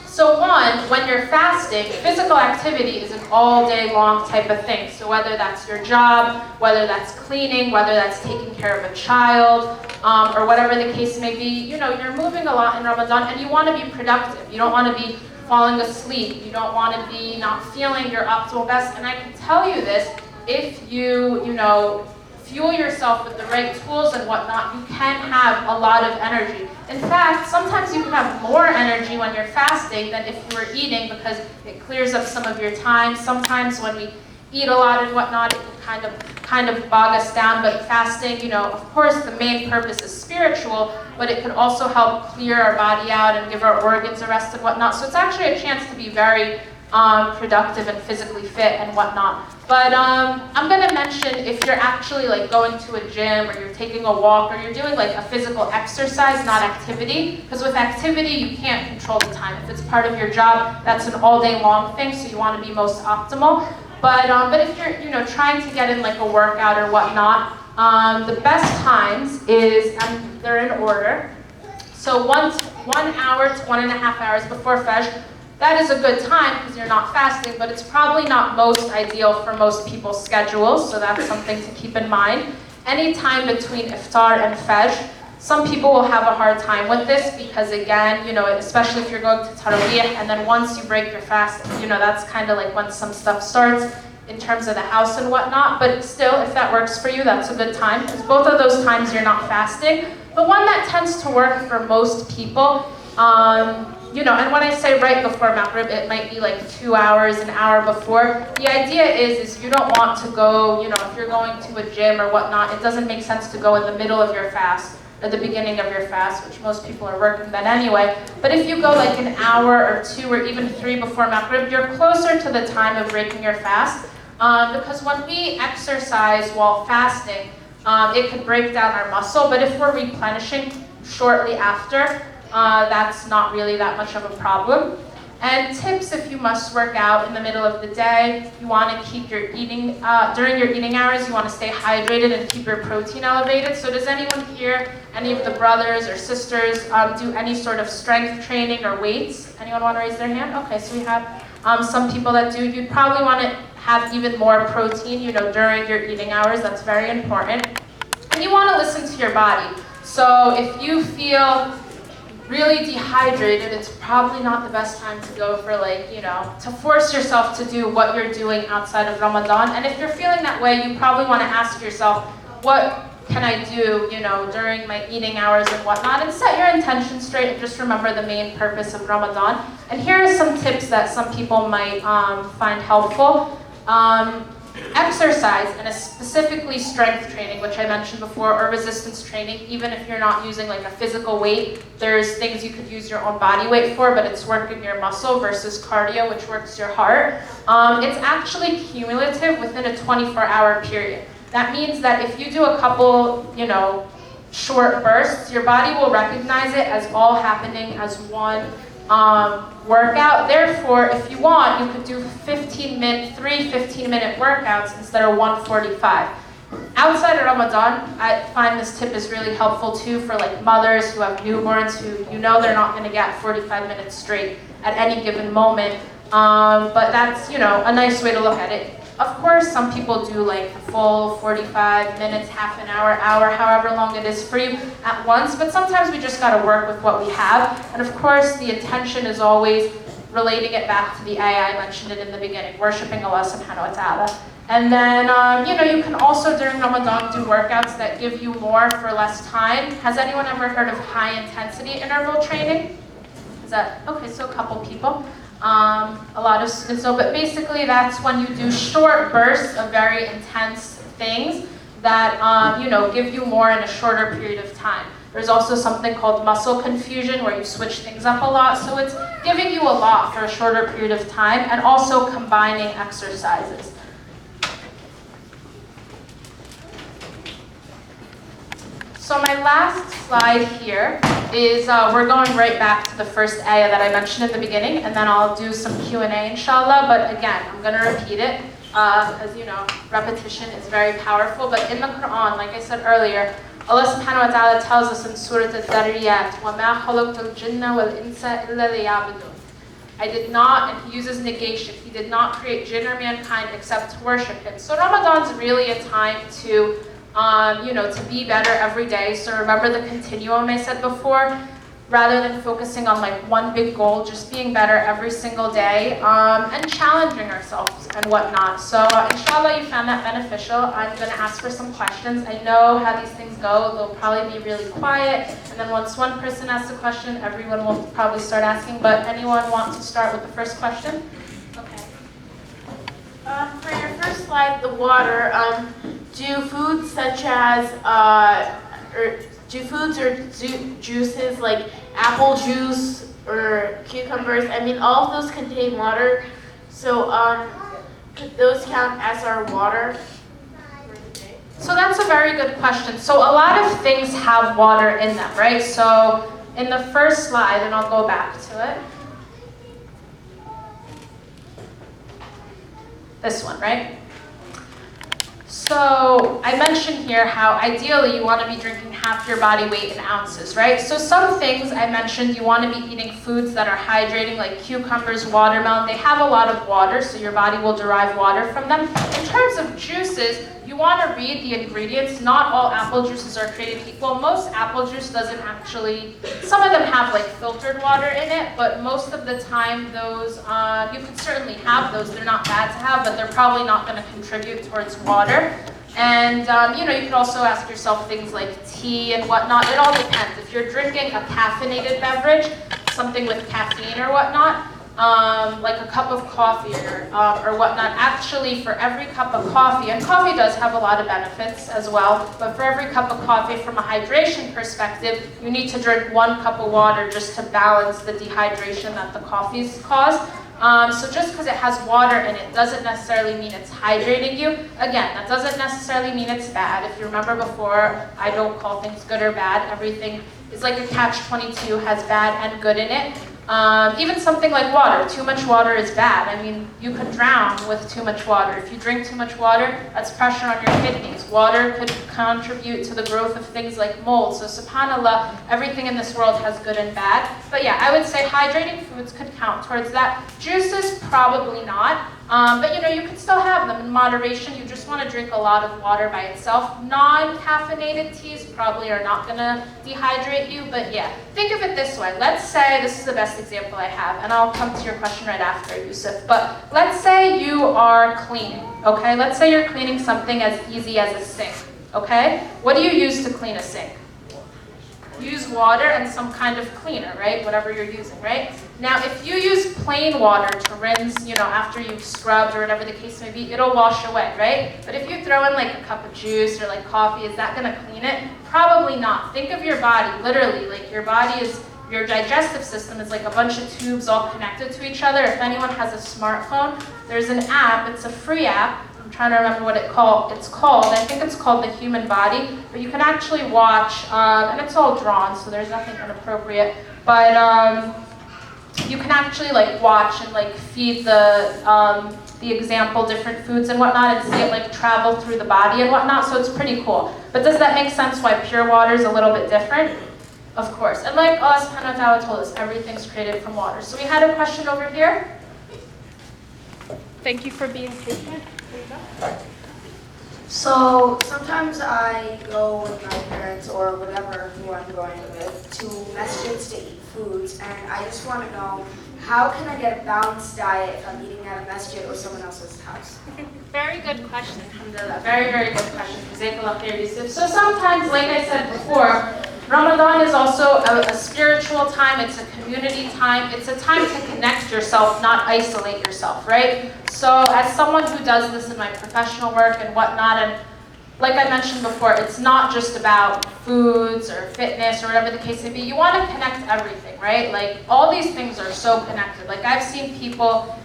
so one, when you're fasting, physical activity is an all day long type of thing. So whether that's your job, whether that's cleaning, whether that's taking care of a child, or whatever the case may be, you know, you're moving a lot in Ramadan and you want to be productive. You don't want to be falling asleep. You don't want to be not feeling your optimal best. And I can tell you this, if you know, fuel yourself with the right tools and whatnot, you can have a lot of energy. In fact, sometimes you can have more energy when you're fasting than if you were eating because it clears up some of your time. Sometimes when we eat a lot and whatnot, it can kind of bog us down, but fasting, you know, of course the main purpose is spiritual, but it can also help clear our body out and give our organs a rest and whatnot. So it's actually a chance to be very productive and physically fit and whatnot. But I'm gonna mention if you're actually like going to a gym or you're taking a walk or you're doing like a physical exercise, not activity, because with activity you can't control the time. If it's part of your job, that's an all day long thing, so you want to be most optimal. But if you're, you know, trying to get in like a workout or whatnot, the best times is, and they're in order. So 1 hour to 1.5 hours before Fajr. That is a good time because you're not fasting, but it's probably not most ideal for most people's schedules, so that's something to keep in mind. Any time between iftar and Fajr, some people will have a hard time with this because again, you know, especially if you're going to Taraweeh and then once you break your fast, you know, that's kind of like when some stuff starts in terms of the house and whatnot, but still, if that works for you, that's a good time because both of those times you're not fasting. The one that tends to work for most people, you know, and when I say right before Maghrib, it might be like 2 hours, an hour before. The idea is you don't want to go, you know, if you're going to a gym or whatnot, it doesn't make sense to go in the middle of your fast or the beginning of your fast, which most people are working then anyway. But if you go like an hour or 2 or even 3 before Maghrib, you're closer to the time of breaking your fast. Because when we exercise while fasting, it could break down our muscle, but if we're replenishing shortly after, that's not really that much of a problem. And tips if you must work out in the middle of the day, you want to keep your eating, during your eating hours, you want to stay hydrated and keep your protein elevated. So does anyone here, any of the brothers or sisters, do any sort of strength training or weights? Anyone want to raise their hand? Okay, so we have some people that do. You'd probably want to have even more protein, you know, during your eating hours. That's very important. And you want to listen to your body. So if you feel really dehydrated, it's probably not the best time to go for like, you know, to force yourself to do what you're doing outside of Ramadan. And if you're feeling that way, you probably want to ask yourself, what can I do, you know, during my eating hours and whatnot, and set your intention straight and just remember the main purpose of Ramadan. And here are some tips that some people might find helpful. Exercise, and specifically strength training, which I mentioned before, or resistance training, even if you're not using like a physical weight, there's things you could use your own body weight for, but it's working your muscle versus cardio, which works your heart. It's actually cumulative within a 24-hour period. That means that if you do a couple, you know, short bursts, your body will recognize it as all happening as one workout. Therefore, if you want, you could do 3 15-minute workouts instead of 145. Outside of Ramadan, I find this tip is really helpful too for like mothers who have newborns who you know they're not going to get 45 minutes straight at any given moment. But that's, you know, a nice way to look at it. Of course, some people do like the full 45 minutes, half an hour, however long it is for you at once, but sometimes we just gotta work with what we have. And of course, the intention is always relating it back to the ayah, I mentioned it in the beginning, worshiping Allah subhanahu wa ta'ala. And then, you know, you can also during Ramadan do workouts that give you more for less time. Has anyone ever heard of high intensity interval training? Is that, okay, so a couple people. A lot of students know, but basically that's when you do short bursts of very intense things that you know, give you more in a shorter period of time. There's also something called muscle confusion where you switch things up a lot, so it's giving you a lot for a shorter period of time and also combining exercises. So my last slide here is we're going right back to the first ayah that I mentioned in the beginning, and then I'll do some Q&A inshallah, but again, I'm going to repeat it. As you know, repetition is very powerful, but in the Quran, like I said earlier, Allah subhanahu wa ta'ala tells us in Surah Al-Dhariyat, وَمَا خَلَقْتُ الْجِنَّ وَالْإِنسَ إِلَّا لِيَعْبُدُونَ. I did not, and he uses negation, he did not create jinn or mankind except to worship him. So Ramadan's really a time to, to be better every day. So remember the continuum I said before? Rather than focusing on like one big goal, just being better every single day and challenging ourselves and whatnot. So inshallah you found that beneficial. I'm going to ask for some questions. I know how these things go. They'll probably be really quiet. And then once one person asks a question, everyone will probably start asking. But anyone want to start with the first question? Okay. For your first slide, the water, do foods such as, do foods or juices like apple juice or cucumbers, I mean, all of those contain water. So could those count as our water for the day? So that's a very good question. So a lot of things have water in them, right? So in the first slide, and I'll go back to it. This one, right? So I mentioned here how ideally you want to be drinking half your body weight in ounces, right? So some things I mentioned, you want to be eating foods that are hydrating, like cucumbers, watermelon. They have a lot of water, so your body will derive water from them. In terms of juices, you want to read the ingredients. Not all apple juices are created equal. Most apple juice doesn't actually, some of them have like filtered water in it, but most of the time those, you can certainly have those. They're not bad to have, but they're probably not going to contribute towards water. And you could also ask yourself things like tea and whatnot. It all depends. If you're drinking a caffeinated beverage, something with caffeine or whatnot, like a cup of coffee or whatnot, actually for every cup of coffee, and coffee does have a lot of benefits as well, but for every cup of coffee from a hydration perspective, you need to drink 1 cup of water just to balance the dehydration that the coffees cause. So just because it has water in it doesn't necessarily mean it's hydrating you. Again, that doesn't necessarily mean it's bad. If you remember before, I don't call things good or bad. Everything is like a catch-22, has bad and good in it. Even something like water. Too much water is bad. I mean, you could drown with too much water. If you drink too much water, that's pressure on your kidneys. Water could contribute to the growth of things like mold. So subhanAllah, everything in this world has good and bad. But yeah, I would say hydrating foods could count towards that. Juices, probably not. But you can still have them in moderation. You just want to drink a lot of water by itself. Non-caffeinated teas probably are not going to dehydrate you, but yeah. Think of it this way. Let's say, this is the best example I have, and I'll come to your question right after, Yusuf, but let's say you are cleaning, okay? Let's say you're cleaning something as easy as a sink, okay? What do you use to clean a sink? Use water and some kind of cleaner, right? Whatever you're using, right? Now, if you use plain water to rinse, after you've scrubbed or whatever the case may be, it'll wash away, right? But if you throw in like a cup of juice or like coffee, is that gonna clean it? Probably not. Think of your body, literally, like your body is, your digestive system is like a bunch of tubes all connected to each other. If anyone has a smartphone, there's an app, it's a free app. I'm trying to remember what it's called. I think it's called The Human Body, but you can actually watch, and it's all drawn, so there's nothing inappropriate, but you can actually like watch and like feed the example different foods and whatnot and see it like travel through the body and whatnot, so it's pretty cool. But does that make sense why pure water is a little bit different? Of course. And like Allah subhanahu wa ta'ala told us, everything's created from water. So we had a question over here. Thank you for being patient. So sometimes I go with my parents or whatever who I'm going with to masjids to eat foods, and I just want to know, how can I get a balanced diet if I'm eating at a masjid or someone else's house? Very good question, alhamdulillah. Very, very good question. Jazakallah khair, Yusuf. So sometimes, like I said before, Ramadan is also a spiritual time, it's a community time, it's a time to connect yourself, not isolate yourself, right? So as someone who does this in my professional work and whatnot, and like I mentioned before, it's not just about foods or fitness or whatever the case may be. You want to connect everything, right? Like all these things are so connected. Like I've seen people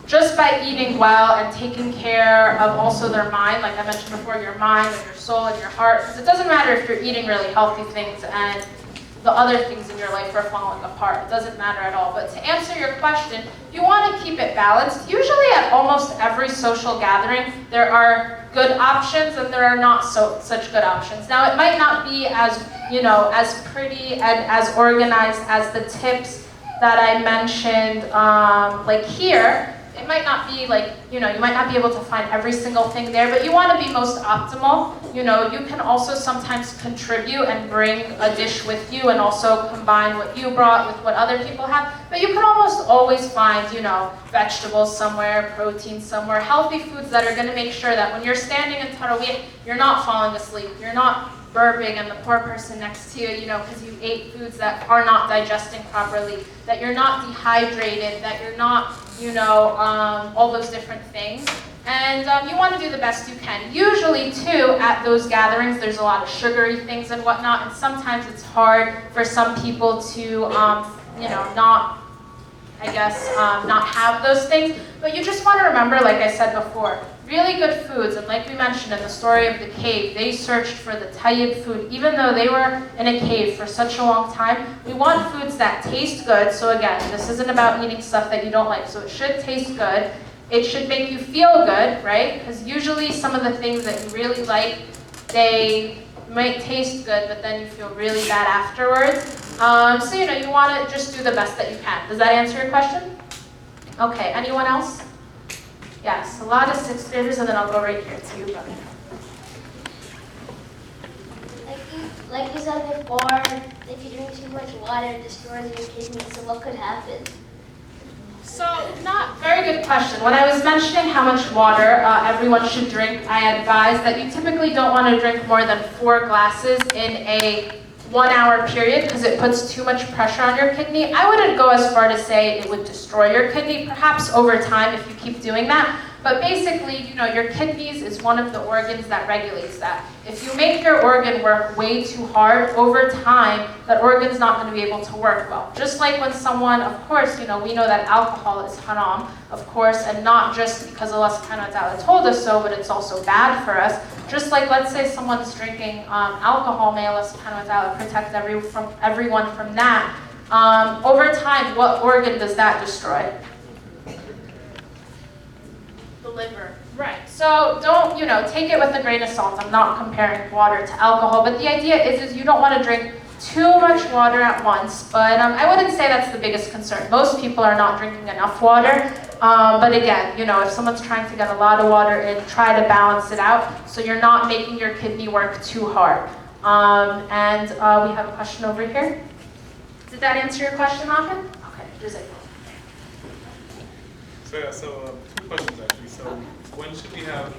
just by eating well and taking care of also their mind, like I mentioned before, your mind and your soul and your heart. Because it doesn't matter if you're eating really healthy things and the other things in your life are falling apart. It doesn't matter at all. But to answer your question, you want to keep it balanced. Usually at almost every social gathering, there are good options and there are not such good options. Now, it might not be as, as pretty and as organized as the tips that I mentioned, like here. It might not be like, you might not be able to find every single thing there, but you want to be most optimal. You can also sometimes contribute and bring a dish with you and also combine what you brought with what other people have. But you can almost always find, vegetables somewhere, protein somewhere, healthy foods that are going to make sure that when you're standing in Tarawih, you're not falling asleep, you're not burping and the poor person next to you, because you ate foods that are not digesting properly, that you're not dehydrated, that you're not, all those different things. And you want to do the best you can. Usually, too, at those gatherings, there's a lot of sugary things and whatnot, and sometimes it's hard for some people to, not have those things. But you just want to remember, like I said before, really good foods, and like we mentioned in the story of the cave, they searched for the tayyib food. Even though they were in a cave for such a long time, we want foods that taste good. So again, this isn't about eating stuff that you don't like. So it should taste good. It should make you feel good, right? Because usually some of the things that you really like, they might taste good, but then you feel really bad afterwards. So you want to just do the best that you can. Does that answer your question? Okay, anyone else? Yes, a lot of 6th graders, and then I'll go right here to you, brother. Like you said before, if you drink too much water, it destroys your kidneys, so what could happen? So, not very good question. When I was mentioning how much water everyone should drink, I advised that you typically don't want to drink more than 4 glasses in a 1-hour period because it puts too much pressure on your kidney. I wouldn't go as far to say it would destroy your kidney, perhaps over time if you keep doing that. But basically, your kidneys is one of the organs that regulates that. If you make your organ work way too hard, over time, that organ's not going to be able to work well. Just like when someone, of course, we know that alcohol is haram, of course, and not just because Allah subhanahu wa ta'ala told us so, but it's also bad for us. Just like, let's say someone's drinking alcohol, may Allah subhanahu wa ta'ala protect everyone from that. Over time, what organ does that destroy? The liver. Right, so don't, take it with a grain of salt. I'm not comparing water to alcohol, but the idea is you don't want to drink too much water at once, but I wouldn't say that's the biggest concern. Most people are not drinking enough water, but again, if someone's trying to get a lot of water in, try to balance it out so you're not making your kidney work too hard. And we have a question over here. Did that answer your question, Ahmed? Okay, here's it. So 2 questions actually. So when should we have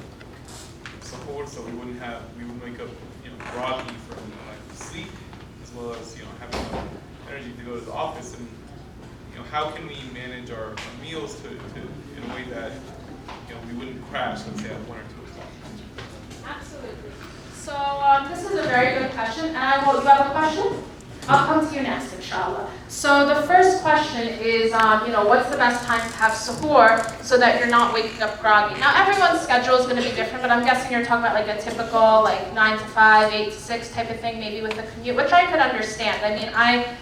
sahur so we wouldn't wake up groggy from sleep, as well as having enough energy to go to the office, and how can we manage our meals to in a way that we wouldn't crash, let's say at 1 or 2 o'clock? Absolutely. So this is a very good question, and you have a question? I'll come to you next, inshallah. So the first question is, what's the best time to have suhoor so that you're not waking up groggy? Now, everyone's schedule is going to be different, but I'm guessing you're talking about like a typical 9 to 5, 8 to 6 type of thing, maybe with a commute, which I could understand. I mean, I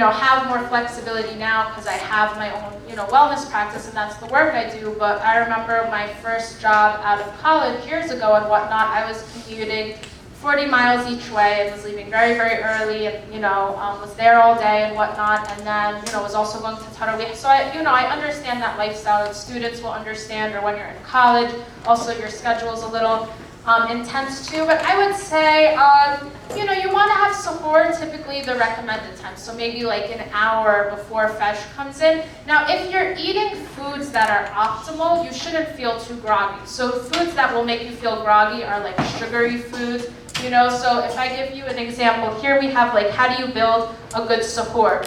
have more flexibility now because I have my own, wellness practice, and that's the work I do. But I remember my first job out of college years ago and whatnot, I was commuting 40 miles each way and was leaving very, very early, and was there all day and whatnot, and then was also going to Tarawih. So I understand that lifestyle, and students will understand, or when you're in college, also your schedule is a little intense too. But I would say you want to have suhoor typically the recommended time, so maybe like an hour before Fajr comes in. Now, if you're eating foods that are optimal, you shouldn't feel too groggy. So foods that will make you feel groggy are like sugary foods. So if I give you an example, here we have how do you build a good suhoor?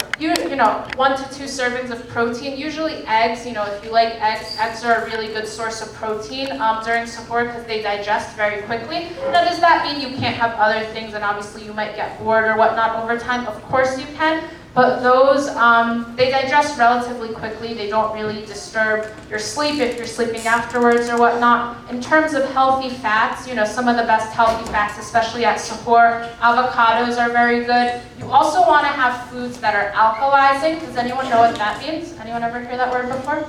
1 to 2 servings of protein, usually eggs, if you like eggs are a really good source of protein during suhoor because they digest very quickly. Now, does that mean you can't have other things and obviously you might get bored or whatnot over time? Of course you can, but those, they digest relatively quickly. They don't really disturb your sleep if you're sleeping afterwards or whatnot. In terms of healthy fats, some of the best healthy fats, especially at sahur, avocados are very good. You also want to have foods that are alkalizing. Does anyone know what that means? Anyone ever hear that word before?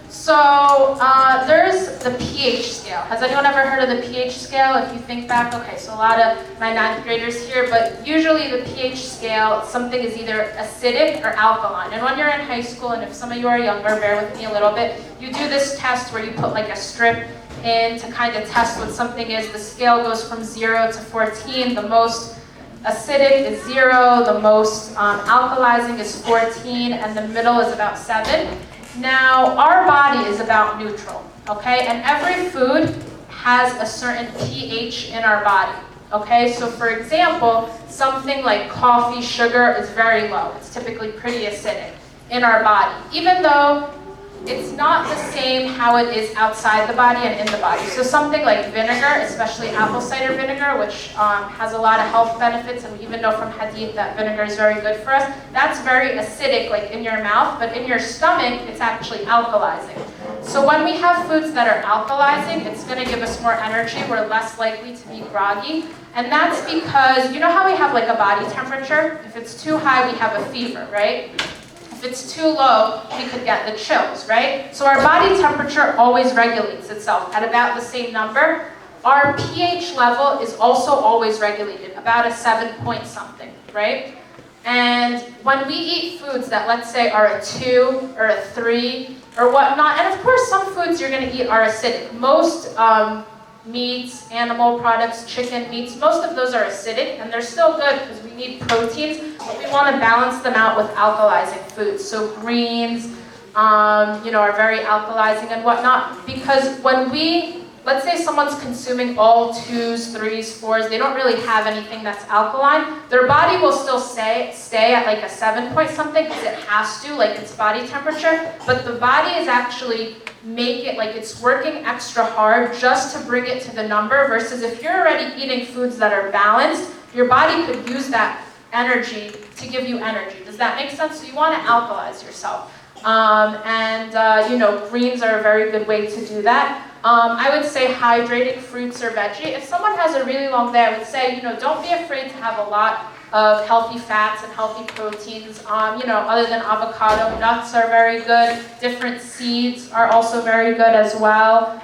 So there's the pH scale. Has anyone ever heard of the pH scale? If you think back, okay, so a lot of my 9th graders here, but usually the pH scale, something is either acidic or alkaline. And when you're in high school, and if some of you are younger, bear with me a little bit, you do this test where you put like a strip in to kind of test what something is. The scale goes from 0 to 14. The most acidic is 0, the most alkalizing is 14, and the middle is about 7. Now, our body is about neutral, okay? And every food has a certain pH in our body, okay? So for example, something like coffee, sugar is very low. It's typically pretty acidic in our body, even though it's not the same how it is outside the body and in the body. So something like vinegar, especially apple cider vinegar, which has a lot of health benefits, and we even know from hadith that vinegar is very good for us, that's very acidic, like in your mouth, but in your stomach, it's actually alkalizing. So when we have foods that are alkalizing, it's gonna give us more energy, we're less likely to be groggy, and that's because, you know how we have like a body temperature? If it's too high, we have a fever, right? If it's too low, we could get the chills, right? So our body temperature always regulates itself at about the same number. Our pH level is also always regulated, about a 7 point something, right? And when we eat foods that, let's say, are a 2 or a 3 or whatnot, and of course some foods you're gonna eat are acidic. Most meats, animal products, chicken, meats, most of those are acidic, and they're still good because we need proteins, but we want to balance them out with alkalizing foods. So greens, are very alkalizing and whatnot, because when let's say someone's consuming all 2s, 3s, 4s, they don't really have anything that's alkaline, their body will still stay at like a 7 point something because it has to, like its body temperature, but the body is actually it's working extra hard just to bring it to the number, versus if you're already eating foods that are balanced, your body could use that energy to give you energy. Does that make sense? So you want to alkalize yourself. Greens are a very good way to do that. I would say hydrating fruits or veggie. If someone has a really long day, I would say, don't be afraid to have a lot of healthy fats and healthy proteins. Other than avocado, nuts are very good. Different seeds are also very good as well.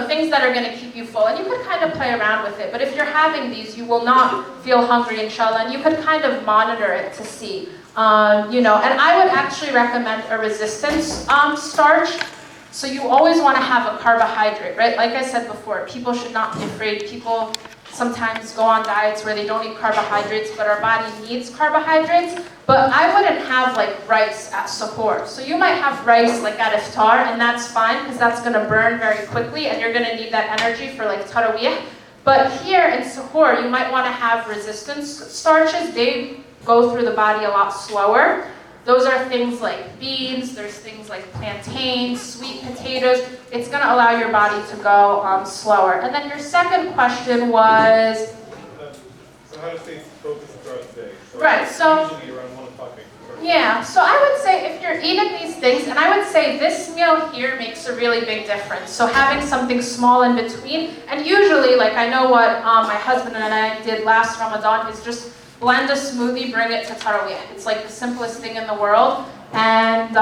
Things that are going to keep you full. And you could kind of play around with it. But if you're having these, you will not feel hungry, inshallah. And you could kind of monitor it to see. And I would actually recommend a resistance starch. So you always want to have a carbohydrate, right? Like I said before, people should not be afraid. People sometimes go on diets where they don't eat carbohydrates, but our body needs carbohydrates. But I wouldn't have like rice at sahur. So you might have rice like at iftar, and that's fine because that's going to burn very quickly, and you're going to need that energy for like tarawih. But here in sahur, you might want to have resistance starches. They go through the body a lot slower. Those are things like beans, there's things like plantains, sweet potatoes. It's going to allow your body to go slower. And then your second question was... So how to stay focused throughout the day? Right, so... Usually around 1 o'clock. Yeah, so I would say if you're eating these things, and I would say this meal here makes a really big difference. So having something small in between, and usually, like I know what my husband and I did last Ramadan is just blend a smoothie, bring it to tarawih. It's like the simplest thing in the world. And,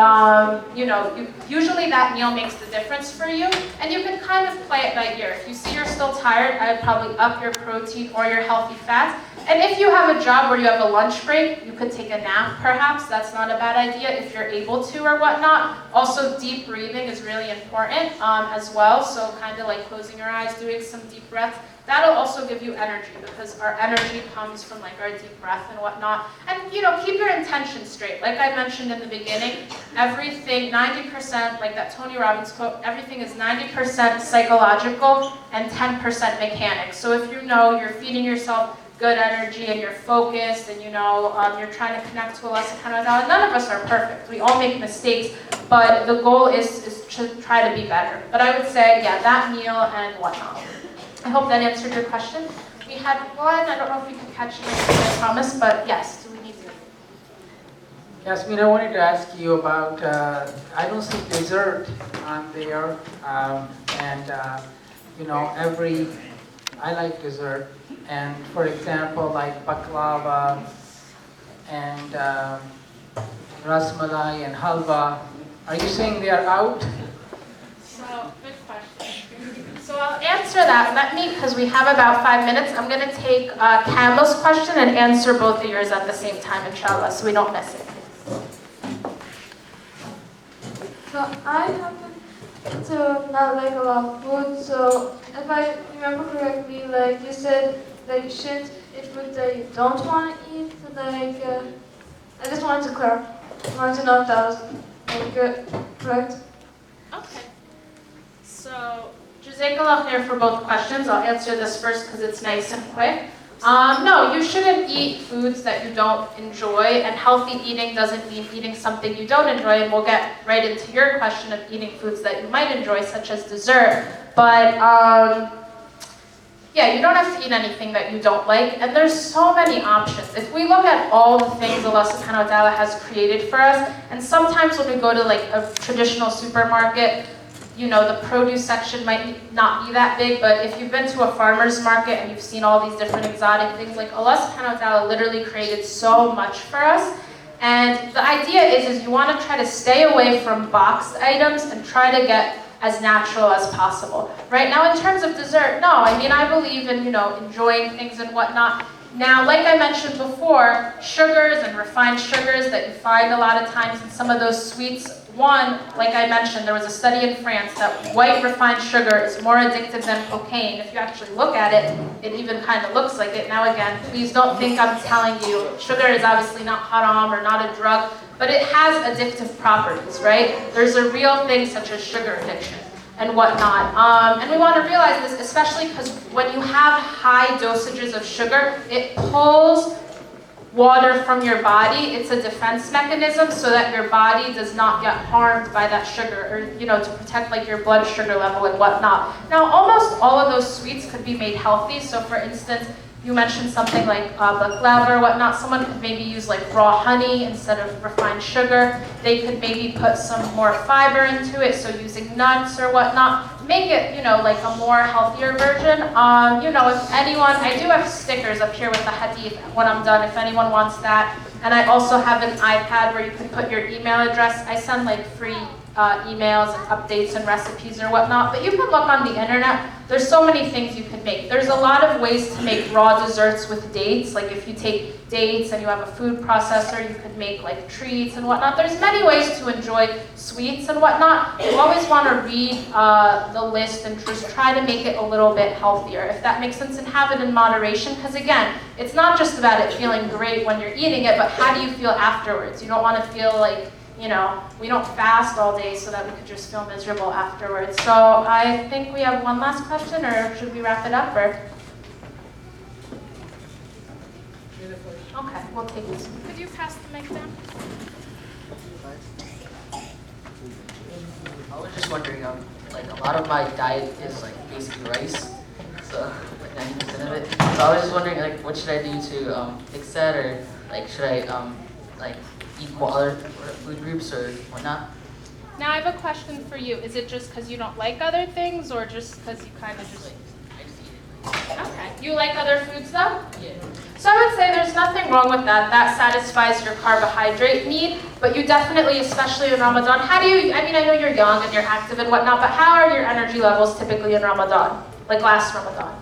usually that meal makes the difference for you. And you can kind of play it by ear. If you see you're still tired, I would probably up your protein or your healthy fats. And if you have a job where you have a lunch break, you could take a nap perhaps. That's not a bad idea if you're able to or whatnot. Also, deep breathing is really important as well. So kind of like closing your eyes, doing some deep breaths. That'll also give you energy because our energy comes from like our deep breath and whatnot. And keep your intention straight. Like I mentioned in the beginning, everything, 90%, like that Tony Robbins quote, everything is 90% psychological and 10% mechanics. So if you're feeding yourself good energy and you're focused and you're trying to connect to Allah subhanahu wa ta'ala, none of us are perfect. We all make mistakes, but the goal is to try to be better. But I would say, yeah, that meal and whatnot. I hope that answered your question. We had one, I don't know if we can catch it, I promise, but yes, do we need to? Yasmin, I wanted to ask you about, I don't see dessert on there, I like dessert, and for example, like baklava, and rasmalai and halwa. Are you saying they are out? So, good question. So I'll answer that. Let me, because we have about 5 minutes, I'm going to take Campbell's question and answer both of yours at the same time, inshallah, so we don't miss it. So I happen to not like a lot of food, so if I remember correctly, like you said that you shouldn't eat food that you don't want to eat, like, I just wanted to clarify, wanted to know if that was correct? Okay. So, Jazakallah khair for both questions. I'll answer this first because it's nice and quick. No, you shouldn't eat foods that you don't enjoy, and healthy eating doesn't mean eating something you don't enjoy, and we'll get right into your question of eating foods that you might enjoy, such as dessert. But yeah, you don't have to eat anything that you don't like, and there's so many options. If we look at all the things Allah subhanahu wa ta'ala has created for us, and sometimes when we go to like a traditional supermarket, you know, the produce section might not be that big, but if you've been to a farmer's market and you've seen all these different exotic things, like Allah subhanahu wa ta'ala literally created so much for us. And the idea is you want to try to stay away from boxed items and try to get as natural as possible. Right now, in terms of dessert, no, I mean, I believe in, you know, enjoying things and whatnot. Now, like I mentioned before, sugars and refined sugars that you find a lot of times in some of those sweets. One, like I mentioned, there was a study in France that white refined sugar is more addictive than cocaine. If you actually look at it, it even kind of looks like it. Now again, please don't think I'm telling you, sugar is obviously not haram or not a drug, but it has addictive properties, right? There's a real thing such as sugar addiction and whatnot. And we want to realize this, especially because when you have high dosages of sugar, it pulls water from your body. It's a defense mechanism so that your body does not get harmed by that sugar, or, you know, to protect like your blood sugar level and whatnot. Now, almost all of those sweets could be made healthy. So for instance, you mentioned something like baklava or whatnot. Someone could maybe use like raw honey instead of refined sugar. They could maybe put some more fiber into it, so using nuts or whatnot. Make it, you know, like a more healthier version. You know, if anyone, I do have stickers up here with the hadith when I'm done, if anyone wants that. And I also have an iPad where you can put your email address. I send like free emails and updates and recipes or whatnot, but you can look on the internet. There's so many things you can make. There's a lot of ways to make raw desserts with dates. Like if you take dates and you have a food processor, you could make like treats and whatnot. There's many ways to enjoy sweets and whatnot. You always want to read the list and just try to make it a little bit healthier, if that makes sense, and have it in moderation, because again, it's not just about it feeling great when you're eating it, but how do you feel afterwards? You don't want to feel like, you know, we don't fast all day so that we could just feel miserable afterwards. So I think we have one last question, or should we wrap it up, or? Okay, we'll take this. Could you pass the mic down? I was just wondering, like a lot of my diet is like basically rice, so like 90% of it. So I was just wondering, like, what should I do to fix that, or like should I like eat more other food groups or whatnot? Now I have a question for you. Is it just because you don't like other things, or just because you kind of just... I just eat it. Okay. You like other foods though? Yeah. So I would say there's nothing wrong with that. That satisfies your carbohydrate need, but you definitely, especially in Ramadan, how do you, I mean, I know you're young and you're active and whatnot, but how are your energy levels typically in Ramadan? Like last Ramadan?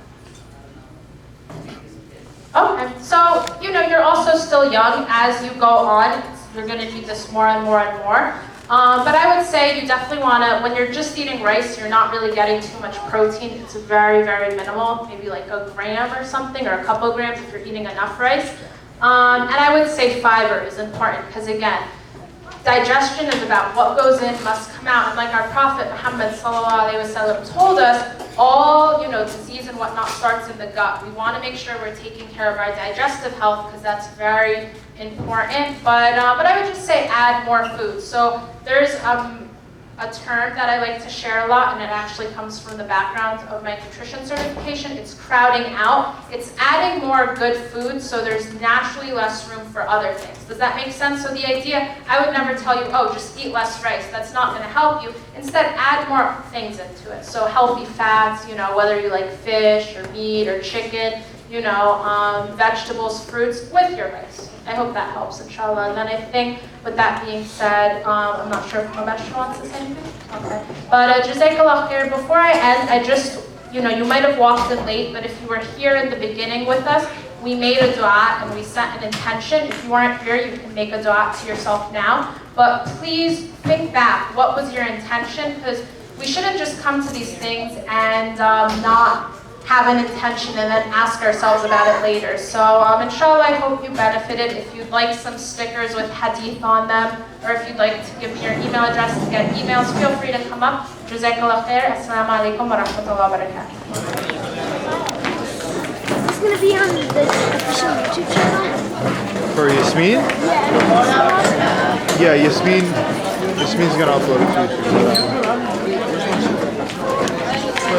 Okay, so, you know, you're also still young. As you go on, you're going to need this more and more and more. But I would say you definitely want to, when you're just eating rice, you're not really getting too much protein. It's very, very minimal, maybe like a gram or something, or a couple grams if you're eating enough rice. And I would say fiber is important, because again, digestion is about what goes in must come out. And like our Prophet Muhammad ﷺ told us, all, you know, disease and whatnot starts in the gut. We want to make sure we're taking care of our digestive health, because that's very important. But I would just say add more food. So there's a term that I like to share a lot, and it actually comes from the background of my nutrition certification. It's crowding out. It's adding more good food so there's naturally less room for other things. Does that make sense? So the idea, I would never tell you, oh, just eat less rice. That's not going to help you. Instead, add more things into it. So healthy fats, whether you like fish or meat or chicken, vegetables, fruits with your rice. I hope that helps, inshallah. And then I think, with that being said, I'm not sure if Ramesh wants to say anything. Okay. But Jazakallah khair, before I end, I just, you might have walked in late, but if you were here in the beginning with us, we made a dua and we set an intention. If you weren't here, you can make a dua to yourself now. But please think back. What was your intention? Because we shouldn't just come to these things and not have an intention and then ask ourselves about it later. So inshallah, I hope you benefited. If you'd like some stickers with hadith on them, or if you'd like to give me your email address to get emails, feel free to come up. Jazakallah khair. Assalamu alaikum wa rahmatullahi wa barakatuh. Is this going to be on the official YouTube channel? For Yasmin? Yeah. Yeah, Yasmin's gonna upload it to YouTube.